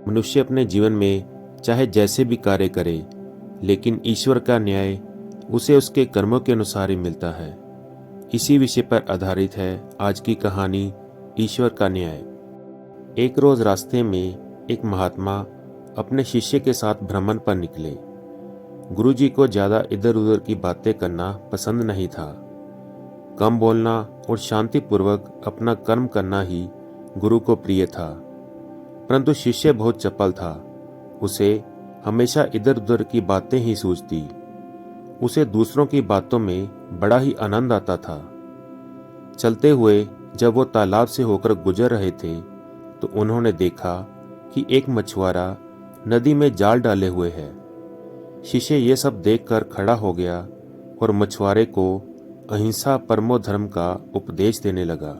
मनुष्य अपने जीवन में चाहे जैसे भी कार्य करे, लेकिन ईश्वर का न्याय उसे उसके कर्मों के अनुसार ही मिलता है। इसी विषय पर आधारित है आज की कहानी, ईश्वर का न्याय। एक रोज रास्ते में एक महात्मा अपने शिष्य के साथ भ्रमण पर निकले। गुरुजी को ज्यादा इधर उधर की बातें करना पसंद नहीं था। कम बोलना और शांतिपूर्वक अपना कर्म करना ही गुरु को प्रिय था। परंतु शिष्य बहुत चपल था। उसे हमेशा इधर उधर की बातें ही सूझती। उसे दूसरों की बातों में बड़ा ही आनंद आता था। चलते हुए जब वो तालाब से होकर गुजर रहे थे तो उन्होंने देखा कि एक मछुआरा नदी में जाल डाले हुए है। शिष्य ये सब देखकर खड़ा हो गया और मछुआरे को अहिंसा परमो धर्म का उपदेश देने लगा।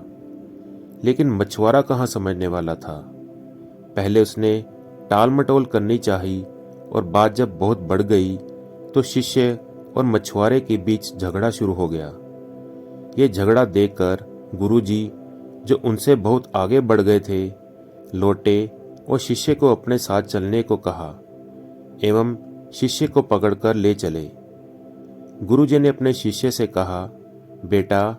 लेकिन मछुआरा कहाँ समझने वाला था। पहले उसने टाल मटोल करनी चाहिए और बात जब बहुत बढ़ गई तो शिष्य और मछुआरे के बीच झगड़ा शुरू हो गया। ये झगड़ा देखकर गुरुजी, जो उनसे बहुत आगे बढ़ गए थे, लौटे और शिष्य को अपने साथ चलने को कहा एवं शिष्य को पकड़कर ले चले। गुरुजी ने अपने शिष्य से कहा, बेटा,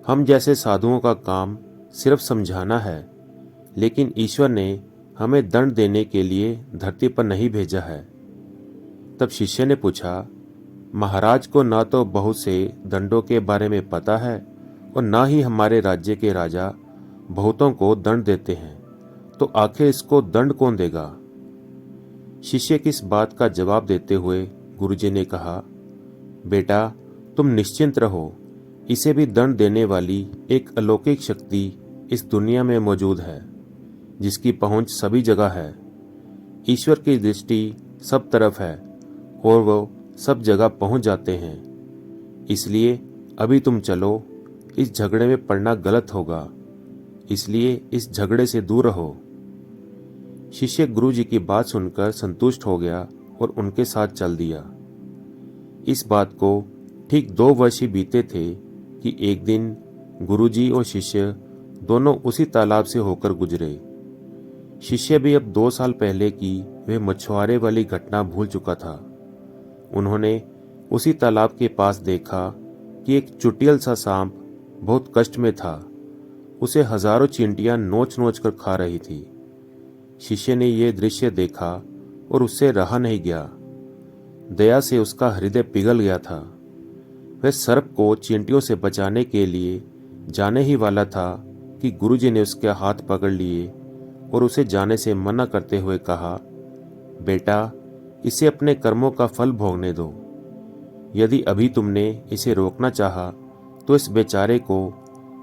हम जैसे साधुओं का काम सिर्फ समझाना है, लेकिन ईश्वर ने हमें दंड देने के लिए धरती पर नहीं भेजा है। तब शिष्य ने पूछा, महाराज को ना तो बहुत से दंडों के बारे में पता है और ना ही हमारे राज्य के राजा बहुतों को दंड देते हैं, तो आखिर इसको दंड कौन देगा? शिष्य की इस बात का जवाब देते हुए गुरुजी ने कहा, बेटा, तुम निश्चिंत रहो, इसे भी दंड देने वाली एक अलौकिक शक्ति इस दुनिया में मौजूद है, जिसकी पहुंच सभी जगह है। ईश्वर की दृष्टि सब तरफ है और वो सब जगह पहुंच जाते हैं। इसलिए अभी तुम चलो, इस झगड़े में पड़ना गलत होगा, इसलिए इस झगड़े से दूर रहो। शिष्य गुरुजी की बात सुनकर संतुष्ट हो गया और उनके साथ चल दिया। इस बात को ठीक 2 वर्ष ही बीते थे कि एक दिन गुरुजी और शिष्य दोनों उसी तालाब से होकर गुजरे। शिष्य भी अब 2 साल पहले की वे मछुआरे वाली घटना भूल चुका था। उन्होंने उसी तालाब के पास देखा कि एक चुटियल सा सांप बहुत कष्ट में था। उसे हजारों चींटियां नोच नोच कर खा रही थी। शिष्य ने यह दृश्य देखा और उससे रहा नहीं गया। दया से उसका हृदय पिघल गया था। वह सर्प को चींटियों से बचाने के लिए जाने ही वाला था कि गुरुजी ने उसके हाथ पकड़ लिए और उसे जाने से मना करते हुए कहा, बेटा, इसे अपने कर्मों का फल भोगने दो। यदि अभी तुमने इसे रोकना चाहा तो इस बेचारे को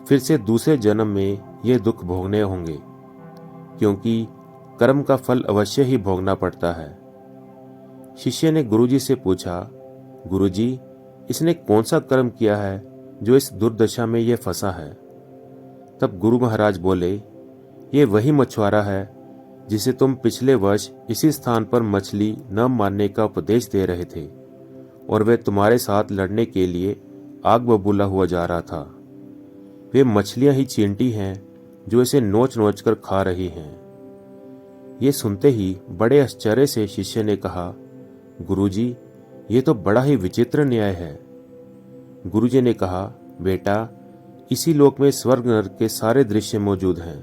फिर से दूसरे जन्म में ये दुख भोगने होंगे, क्योंकि कर्म का फल अवश्य ही भोगना पड़ता है। शिष्य ने गुरुजी से पूछा, गुरुजी, इसने कौन सा कर्म किया है जो इस दुर्दशा में ये फंसा है? तब गुरु महाराज बोले, ये वही मछुआरा है जिसे तुम पिछले वर्ष इसी स्थान पर मछली न मारने का उपदेश दे रहे थे और वे तुम्हारे साथ लड़ने के लिए आग बबूला हुआ जा रहा था। वे मछलियां ही चींटी हैं जो इसे नोच नोच कर खा रही हैं। ये सुनते ही बड़े आश्चर्य से शिष्य ने कहा, गुरुजी, ये तो बड़ा ही विचित्र न्याय है। गुरुजी ने कहा, बेटा, इसी लोक में स्वर्ग नरक के सारे दृश्य मौजूद हैं।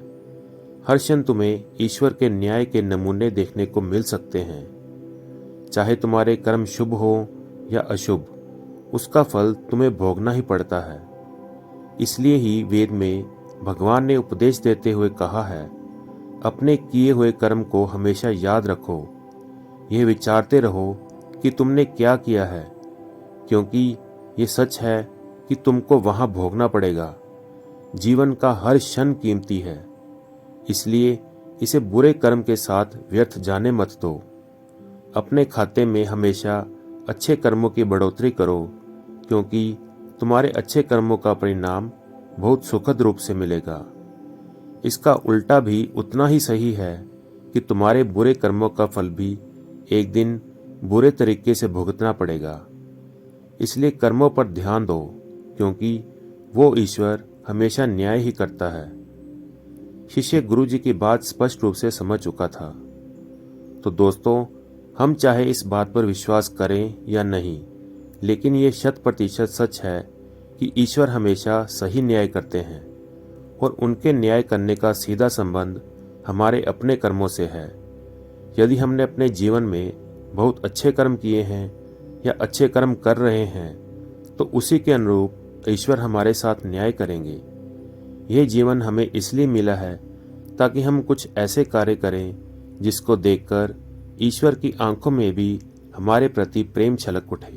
हर क्षण तुम्हें ईश्वर के न्याय के नमूने देखने को मिल सकते हैं। चाहे तुम्हारे कर्म शुभ हो या अशुभ, उसका फल तुम्हें भोगना ही पड़ता है। इसलिए ही वेद में भगवान ने उपदेश देते हुए कहा है, अपने किए हुए कर्म को हमेशा याद रखो, यह विचारते रहो कि तुमने क्या किया है, क्योंकि ये सच है कि तुमको वहां भोगना पड़ेगा। जीवन का हर क्षण कीमती है, इसलिए इसे बुरे कर्म के साथ व्यर्थ जाने मत दो। अपने खाते में हमेशा अच्छे कर्मों की बढ़ोतरी करो, क्योंकि तुम्हारे अच्छे कर्मों का परिणाम बहुत सुखद रूप से मिलेगा। इसका उल्टा भी उतना ही सही है कि तुम्हारे बुरे कर्मों का फल भी एक दिन बुरे तरीके से भुगतना पड़ेगा। इसलिए कर्मों पर ध्यान दो, क्योंकि वो ईश्वर हमेशा न्याय ही करता है। शिष्य गुरु जी की बात स्पष्ट रूप से समझ चुका था। तो दोस्तों, हम चाहे इस बात पर विश्वास करें या नहीं, लेकिन ये 100% सच है कि ईश्वर हमेशा सही न्याय करते हैं और उनके न्याय करने का सीधा संबंध हमारे अपने कर्मों से है। यदि हमने अपने जीवन में बहुत अच्छे कर्म किए हैं या अच्छे कर्म कर रहे हैं, तो उसी के अनुरूप ईश्वर हमारे साथ न्याय करेंगे। यह जीवन हमें इसलिए मिला है ताकि हम कुछ ऐसे कार्य करें जिसको देखकर ईश्वर की आंखों में भी हमारे प्रति प्रेम छलक उठे।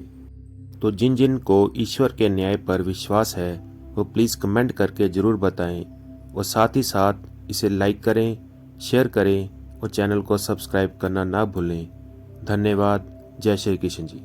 तो जिन जिन को ईश्वर के न्याय पर विश्वास है वो प्लीज़ कमेंट करके ज़रूर बताएं और साथ ही साथ इसे लाइक करें, शेयर करें और चैनल को सब्सक्राइब करना ना भूलें। धन्यवाद। जय श्री कृष्ण जी।